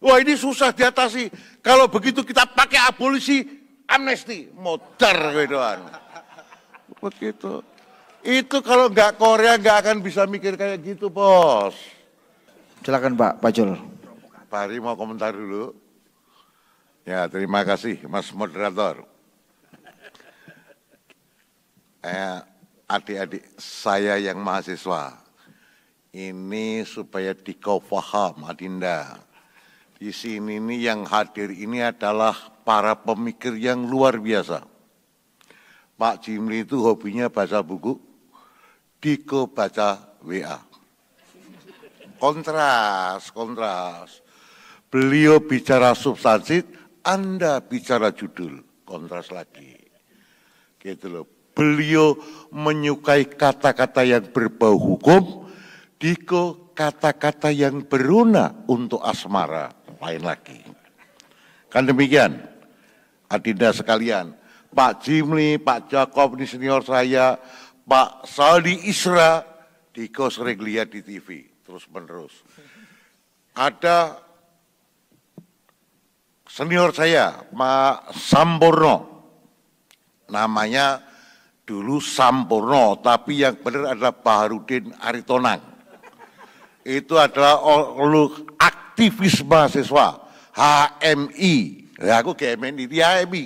Wah ini susah diatasi. Kalau begitu kita pakai abolisi amnesti. Modar gitu. Begitu. Itu kalau nggak Korea nggak akan bisa mikir kayak gitu, bos. Silakan Pak Jul. Pak Hari mau komentar dulu. Ya, terima kasih Mas Moderator. Adik-adik saya yang mahasiswa, ini supaya dikau paham, Adinda. Di sini ini yang hadir ini adalah para pemikir yang luar biasa. Pak Jimli itu hobinya baca buku, Diko baca WA. Kontras. Beliau bicara substansi, Anda bicara judul, kontras lagi. Gitu loh. Beliau menyukai kata-kata yang berbau hukum, Diko kata-kata yang beruna untuk asmara, lain lagi. Kan demikian, Adinda sekalian, Pak Jimli, Pak Jakob, ini senior saya, Pak Saldi Isra, Diko sering lihat di TV, terus menerus. Ada senior saya, Pak Sampurno, namanya dulu Sampurno, tapi yang benar adalah Baharudin Aritonang. Itu adalah aktivis mahasiswa, HMI. Ya, aku GMNI, di HMI.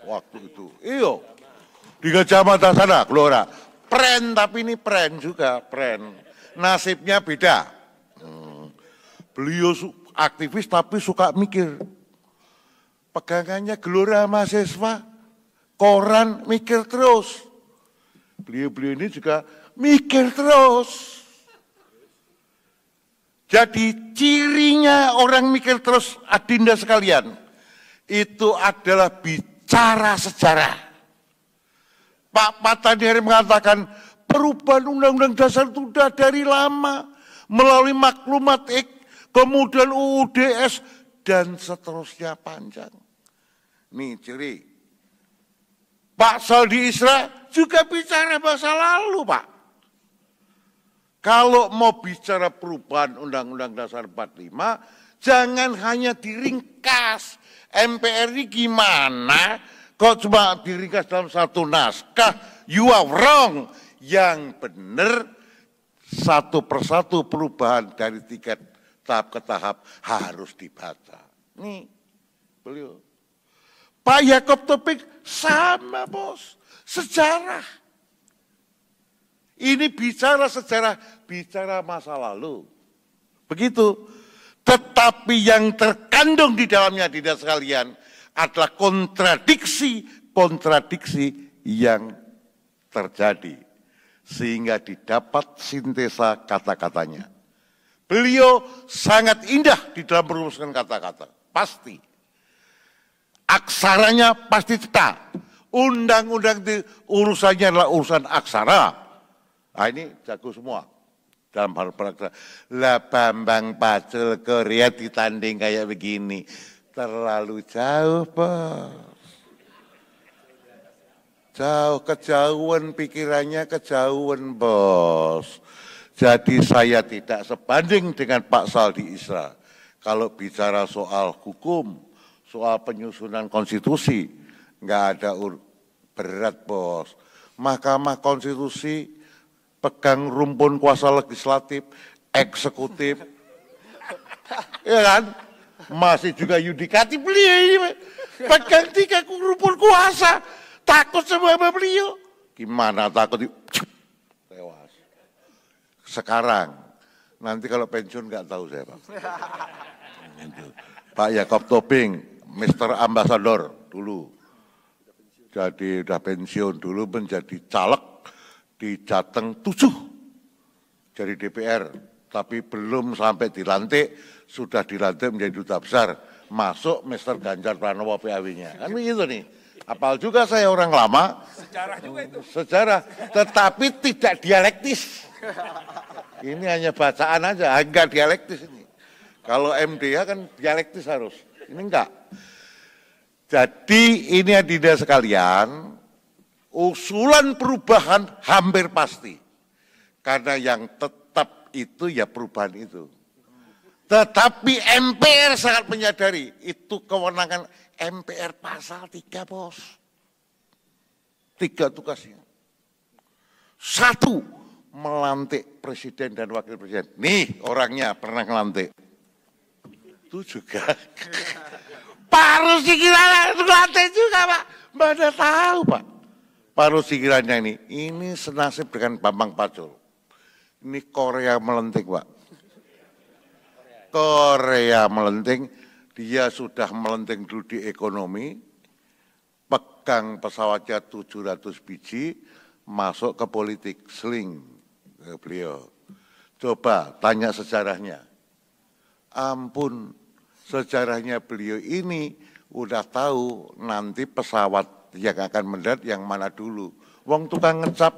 Waktu itu, iyo. Di Gajah Mada sana, Gelora. Pren, tapi ini pren juga, pren. Nasibnya beda. Beliau aktivis tapi suka mikir. Pegangannya Gelora mahasiswa, koran mikir terus. Beliau ini juga mikir terus. Jadi cirinya orang mikir terus, Adinda sekalian, itu adalah bicara sejarah. Pak Pataniari mengatakan perubahan Undang-Undang Dasar itu sudah dari lama, melalui maklumat kemudian UUDS, dan seterusnya panjang. Nih ciri. Pak Saldi Isra juga bicara masa lalu, Pak. Kalau mau bicara perubahan Undang-Undang Dasar 45, jangan hanya diringkas. MPR ini gimana? Kok cuma diringkas dalam satu naskah? You are wrong. Yang benar satu persatu perubahan dari tingkat tahap ke tahap harus dibaca. Nih, beliau. Pak Yakob Topik sama, bos. Sejarah. Ini bicara sejarah, bicara masa lalu. Begitu. Tetapi yang terkandung di dalamnya, tidak sekalian, adalah kontradiksi yang terjadi. Sehingga didapat sintesa kata-katanya. Beliau sangat indah di dalam merumuskan kata-kata. Pasti. Aksaranya pasti cetak. Undang-undang itu urusannya adalah urusan aksara. Nah ini jago semua dalam hal peraksara. Lah Bambang Pacul Korea ditanding kayak begini. Terlalu jauh, bos. Jauh, kejauhan pikirannya, kejauhan, bos. Jadi saya tidak sebanding dengan Pak Saldi Isra. Kalau bicara soal hukum, soal penyusunan konstitusi, nggak ada berat, bos. Mahkamah Konstitusi pegang rumpun kuasa legislatif, eksekutif, ya kan? Masih juga yudikatif beliau ini, pegang 3 rumpun kuasa, takut sama beliau. Gimana takut? Tewas. Sekarang, nanti kalau pensiun nggak tahu saya, Pak. Pak Yakob Tobing, Mr. Ambassador dulu, jadi udah pensiun dulu menjadi caleg di Jateng 7 dari DPR, tapi belum sampai dilantik, sudah dilantik menjadi duta besar, masuk Mr. Ganjar Pranowo PAW-nya. Kan begitu nih, apal juga saya orang lama, sejarah juga itu. Sejarah, tetapi tidak dialektis. Ini hanya bacaan aja, enggak dialektis ini. Kalau MDH kan dialektis harus, ini enggak. Jadi ini hadirin sekalian, usulan perubahan hampir pasti. Karena yang tetap itu ya perubahan itu. Tetapi MPR sangat menyadari itu kewenangan MPR pasal 3, bos. 3 tugasnya. 1, melantik presiden dan wakil presiden. Nih orangnya pernah ngelantik. Itu juga. Pak Rusdi Kirana ngelantik juga, Pak. Mana tahu, Pak. Pak Rusdi Kirana ini senasib dengan Bambang Pacul. Ini Korea melenting, Pak. Korea melenting, dia sudah melenting dulu di ekonomi, pegang pesawatnya 700 biji, masuk ke politik, seling beliau. Coba tanya sejarahnya. Ampun, sejarahnya beliau ini udah tahu nanti pesawat yang akan mendarat yang mana dulu. Wong tukang ngecap,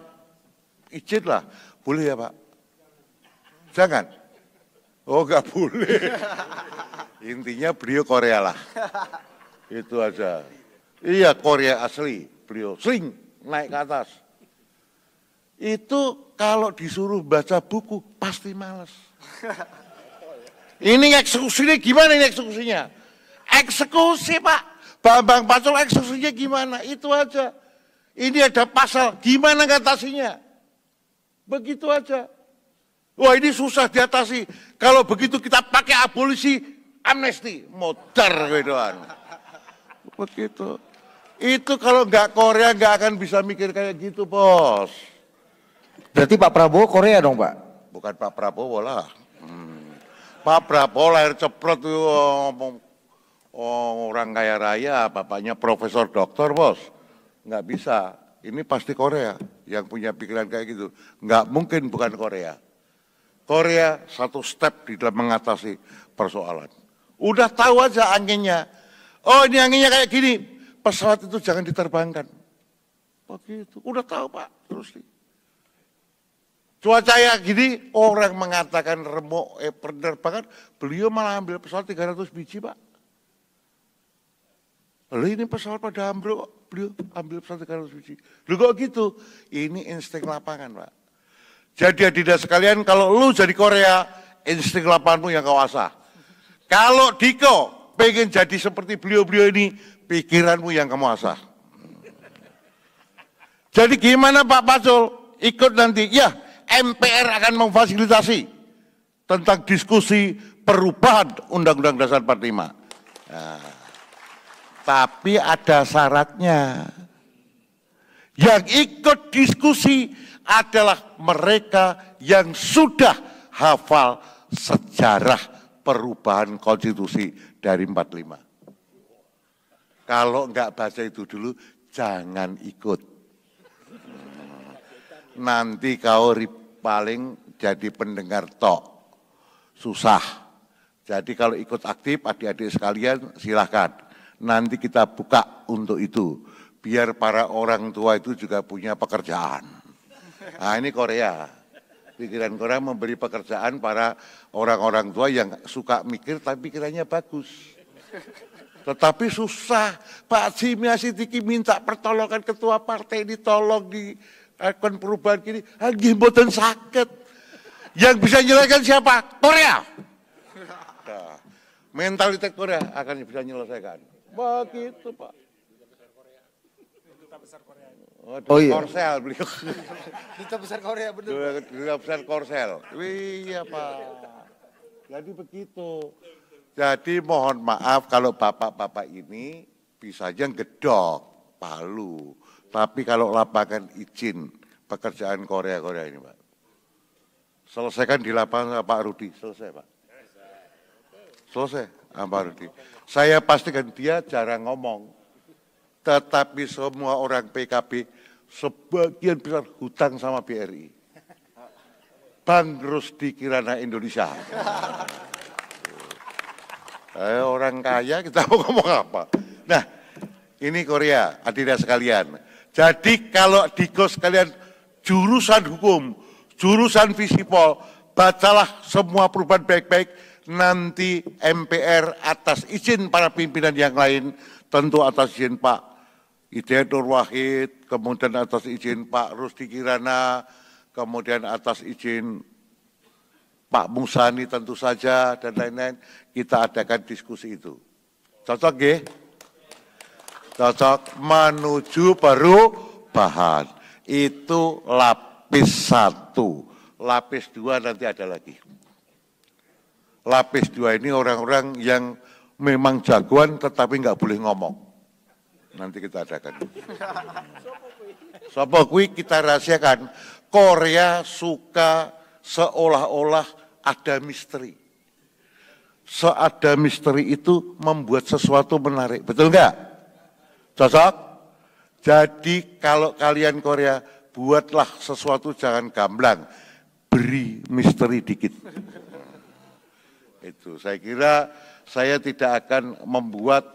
izin lah, boleh ya Pak? Jangan. Oh nggak boleh. Intinya beliau Korea lah. Itu aja. Iya Korea asli. Beliau sering naik ke atas. Itu kalau disuruh baca buku pasti malas. Ini eksekusinya gimana ini eksekusinya? Eksekusi Pak. Bambang Pacul eksekusinya gimana? Itu aja. Ini ada pasal. Gimana ngatasinya? Begitu aja. Wah ini susah diatasi. Kalau begitu kita pakai abolisi amnesti. Modar gitu. Begitu. Itu kalau nggak Korea nggak akan bisa mikir kayak gitu bos. Berarti Pak Prabowo Korea dong Pak? Bukan Pak Prabowo lah. Pak Prabowo lahir ceprot tuh orang kaya raya. Bapaknya profesor doktor bos. Nggak bisa. Ini pasti Korea yang punya pikiran kayak gitu. Nggak mungkin bukan Korea. Korea satu step di dalam mengatasi persoalan. Udah tahu aja anginnya. Oh ini anginnya kayak gini. Pesawat itu jangan diterbangkan. Begitu. Udah tahu Pak. Terus cuaca ya gini. Orang mengatakan remuk penerbangan. Beliau malah ambil pesawat 300 biji Pak. Lalu ini pesawat pada ambruk. Beliau ambil pesawat 300 biji. Lalu kok gitu? Ini insting lapangan Pak. Jadi hadirin sekalian, kalau lu jadi Korea, insting lapanganmu yang kau asah. Kalau Diko pengen jadi seperti beliau-beliau ini, pikiranmu yang kamu asah. Jadi gimana Pak Pacul? Ikut nanti. Ya, MPR akan memfasilitasi tentang diskusi perubahan Undang-Undang Dasar 45. Nah, tapi ada syaratnya. Yang ikut diskusi adalah mereka yang sudah hafal sejarah perubahan konstitusi dari 45. Kalau enggak baca itu dulu, jangan ikut. Nanti kau paling jadi pendengar tok. Susah. Jadi kalau ikut aktif, adik-adik sekalian silahkan. Nanti kita buka untuk itu. Biar para orang tua itu juga punya pekerjaan. Nah ini Korea, pikiran Korea memberi pekerjaan para orang-orang tua yang suka mikir tapi pikirannya bagus. Tetapi susah, Pak Jimmy Asidiki minta pertolongan ketua partai ditolong di akun perubahan gini, lagi mboten sakit. Yang bisa menyelesaikan siapa? Korea. Nah, mentalitas Korea akan bisa menyelesaikan. Begitu Pak. Oh iya. Korsel beliau. Duta besar Korea bener. Duta besar Korsel. Iya Pak. Jadi begitu. Jadi mohon maaf kalau bapak-bapak ini bisa aja gedok Palu. Tapi kalau lapangan izin pekerjaan Korea ini Pak. Selesaikan di lapangan Pak Rudi. Selesai Pak. Selesai Pak Rudi. Saya pastikan dia jarang ngomong. Tetapi semua orang PKB sebagian besar hutang sama BRI. Bang Rusdi Kirana Indonesia. Orang kaya kita mau ngomong apa? Nah, ini Korea, hadirin sekalian. Jadi kalau Diko sekalian jurusan hukum, jurusan Visipol, bacalah semua perubahan baik-baik. Nanti MPR atas izin para pimpinan yang lain, tentu atas izin Pak Hidayat Nur Wahid, kemudian atas izin Pak Rusdi Kirana, kemudian atas izin Pak Musani tentu saja, dan lain-lain, kita adakan diskusi itu. Cocok ya? Cocok menuju perubahan. Itu lapis 1. Lapis 2 nanti ada lagi. Lapis 2 ini orang-orang yang memang jagoan tetapi nggak boleh ngomong. Nanti kita adakan. Sopo kuwi kita rahasiakan. Korea suka seolah-olah ada misteri. Seada misteri itu membuat sesuatu menarik. Betul nggak? Cocok? Jadi kalau kalian Korea, buatlah sesuatu jangan gamblang. Beri misteri dikit. Itu saya kira saya tidak akan membuat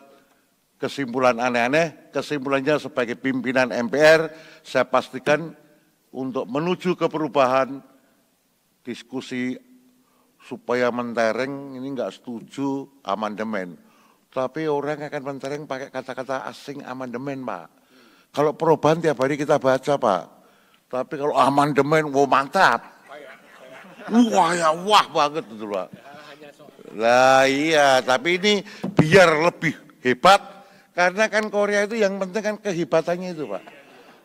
kesimpulan aneh-aneh. Kesimpulannya sebagai pimpinan MPR, saya pastikan untuk menuju ke perubahan, diskusi supaya mentereng ini enggak setuju amandemen. Tapi orang akan mentereng pakai kata-kata asing amandemen, Pak. Kalau perubahan tiap hari kita baca, Pak. Tapi kalau amandemen, wah mantap. Wah ya wah banget itu, Pak. Lah iya, tapi ini biar lebih hebat, karena kan Korea itu yang penting kan kehebatannya itu, Pak.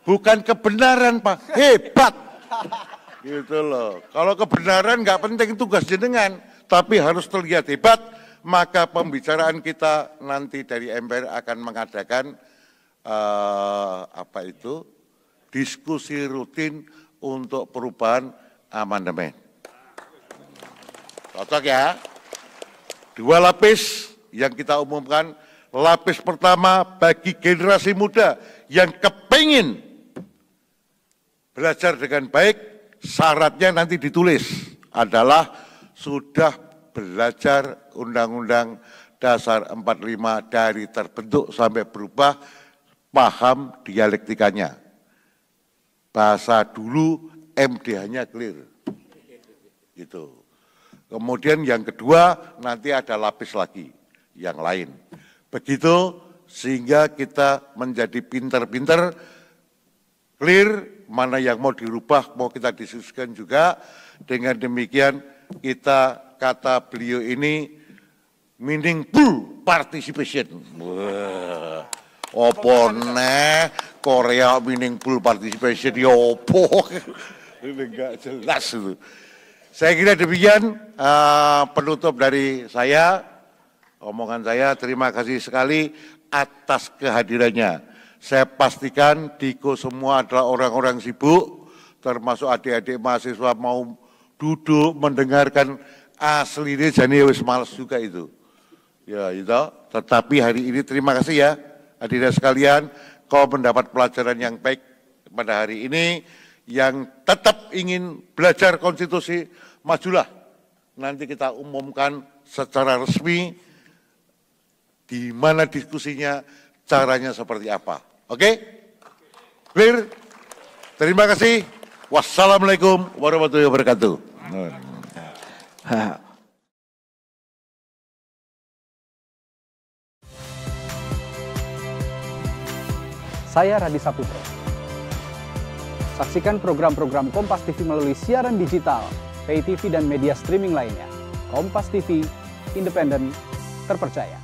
Bukan kebenaran, Pak, hebat. Gitu loh. Kalau kebenaran nggak penting tugas jenengan, tapi harus terlihat hebat, maka pembicaraan kita nanti dari MPR akan mengadakan diskusi rutin untuk perubahan amandemen. Cocok ya? 2 lapis yang kita umumkan. Lapis pertama bagi generasi muda yang kepingin belajar dengan baik, syaratnya nanti ditulis adalah sudah belajar Undang-Undang Dasar 45 dari terbentuk sampai berubah, paham dialektikanya. Bahasa dulu MDH-nya clear. Gitu. Kemudian yang kedua nanti ada lapis lagi yang lain. Begitu sehingga kita menjadi pinter-pinter, clear mana yang mau dirubah, mau kita diskusikan juga. Dengan demikian kita, kata beliau ini, meaningful participation. Wah, opo neh Korea meaningful participation, ya opo. Ini enggak jelas itu. Saya kira demikian penutup dari saya, omongan saya. Terima kasih sekali atas kehadirannya. Saya pastikan Diko semua adalah orang-orang sibuk, termasuk adik-adik mahasiswa mau duduk mendengarkan asli ini, jadi wis males juga itu. Ya itu, tetapi hari ini terima kasih ya hadirin sekalian, kau mendapat pelajaran yang baik pada hari ini. Yang tetap ingin belajar konstitusi, majulah. Nanti kita umumkan secara resmi di mana diskusinya, caranya seperti apa. Oke? Clear? Terima kasih. Wassalamualaikum warahmatullahi wabarakatuh. Saya Radi Saputro. Saksikan program-program Kompas TV melalui siaran digital, pay TV dan media streaming lainnya. Kompas TV, independen, terpercaya.